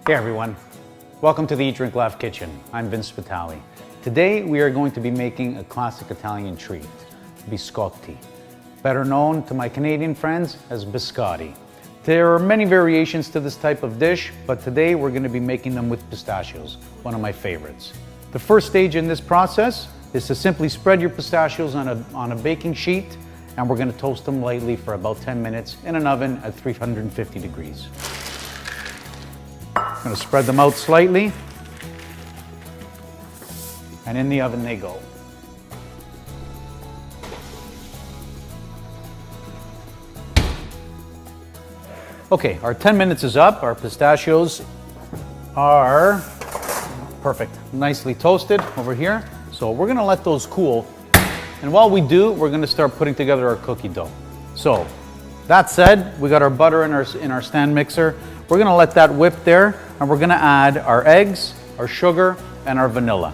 Hey everyone, welcome to the Eat, Drink, Laugh kitchen. I'm Vince Vitale. Today we are going to be making a classic Italian treat, biscotti, better known to my Canadian friends as biscotti. There are many variations to this type of dish, but today we're going to be making them with pistachios, one of my favorites. The first stage in this process is to simply spread your pistachios on a baking sheet, and we're going to toast them lightly for about 10 minutes in an oven at 350 degrees. I'm going to spread them out slightly, and in the oven they go. Okay, our 10 minutes is up. Our pistachios are perfect, nicely toasted over here. So we're going to let those cool, and while we do, we're going to start putting together our cookie dough. So that said, we got our butter in our stand mixer. We're going to let that whip there, and we're going to add our eggs, our sugar, and our vanilla.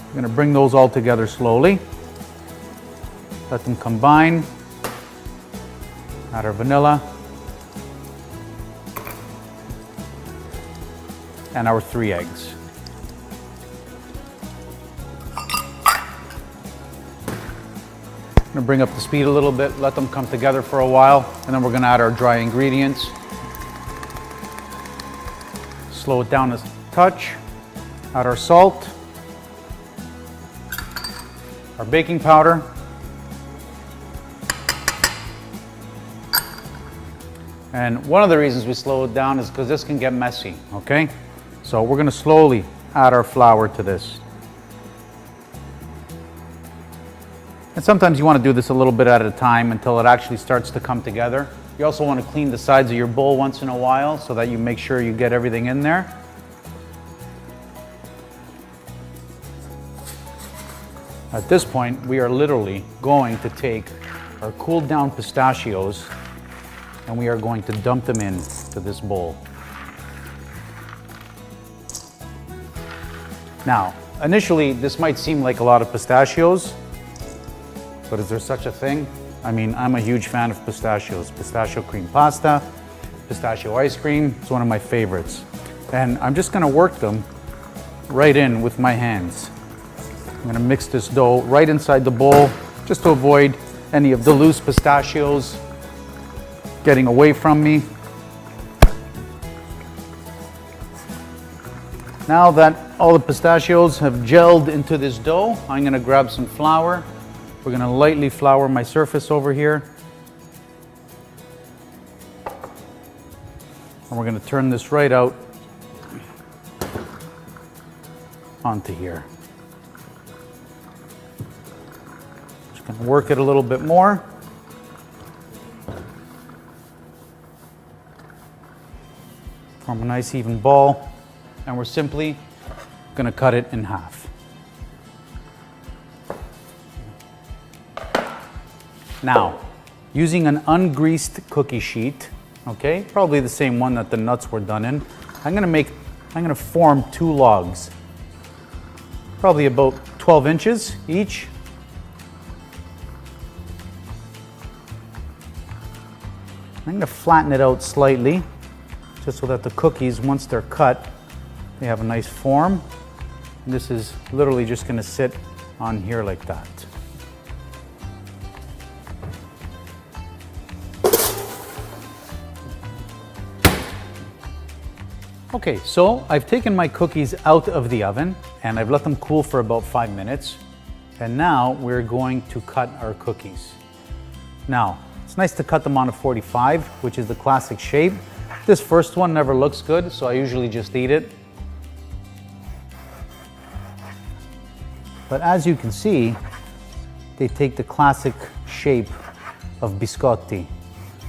We're going to bring those all together slowly. Let them combine. Add our vanilla. And our 3 eggs. I'm going to bring up the speed a little bit, let them come together for a while, and then we're going to add our dry ingredients. Slow it down a touch. Add our salt, our baking powder, and one of the reasons we slow it down is because this can get messy, okay? So we're going to slowly add our flour to this. And sometimes you want to do this a little bit at a time until it actually starts to come together. You also want to clean the sides of your bowl once in a while so that you make sure you get everything in there. At this point, we are literally going to take our cooled down pistachios and we are going to dump them into this bowl. Now, initially, this might seem like a lot of pistachios, but is there such a thing? I mean, I'm a huge fan of pistachios. Pistachio cream pasta, pistachio ice cream, it's one of my favorites. And I'm just gonna work them right in with my hands. I'm gonna mix this dough right inside the bowl just to avoid any of the loose pistachios getting away from me. Now that all the pistachios have gelled into this dough, I'm gonna grab some flour. We're going to lightly flour my surface over here. And we're going to turn this right out onto here. Just going to work it a little bit more. Form a nice even ball. And we're simply going to cut it in half. Now, using an ungreased cookie sheet, okay, probably the same one that the nuts were done in, I'm gonna form 2 logs, probably about 12 inches each. I'm gonna flatten it out slightly, just so that the cookies, once they're cut, they have a nice form. And this is literally just gonna sit on here like that. Okay, so I've taken my cookies out of the oven and I've let them cool for about 5 minutes. And now we're going to cut our cookies. Now, it's nice to cut them on a 45, which is the classic shape. This first one never looks good, so I usually just eat it. But as you can see, they take the classic shape of biscotti.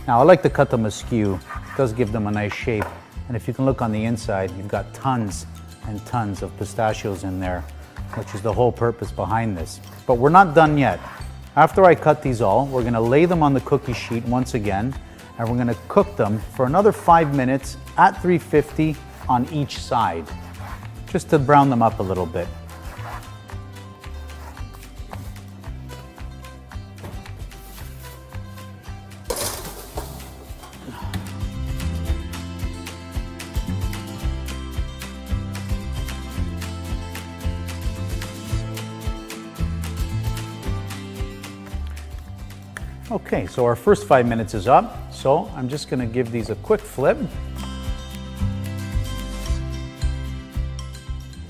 Now, I like to cut them askew. It does give them a nice shape. And if you can look on the inside, you've got tons and tons of pistachios in there, which is the whole purpose behind this. But we're not done yet. After I cut these all, we're gonna lay them on the cookie sheet once again, and we're gonna cook them for another 5 minutes at 350 on each side, just to brown them up a little bit. Okay, so our first 5 minutes is up. So I'm just gonna give these a quick flip.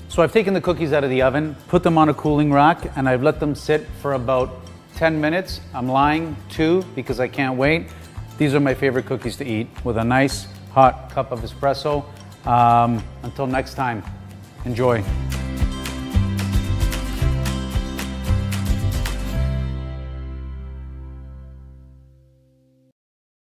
So I've taken the cookies out of the oven, put them on a cooling rack, and I've let them sit for about 10 minutes. I'm lying, 2, because I can't wait. These are my favorite cookies to eat with a nice hot cup of espresso. Until next time, enjoy.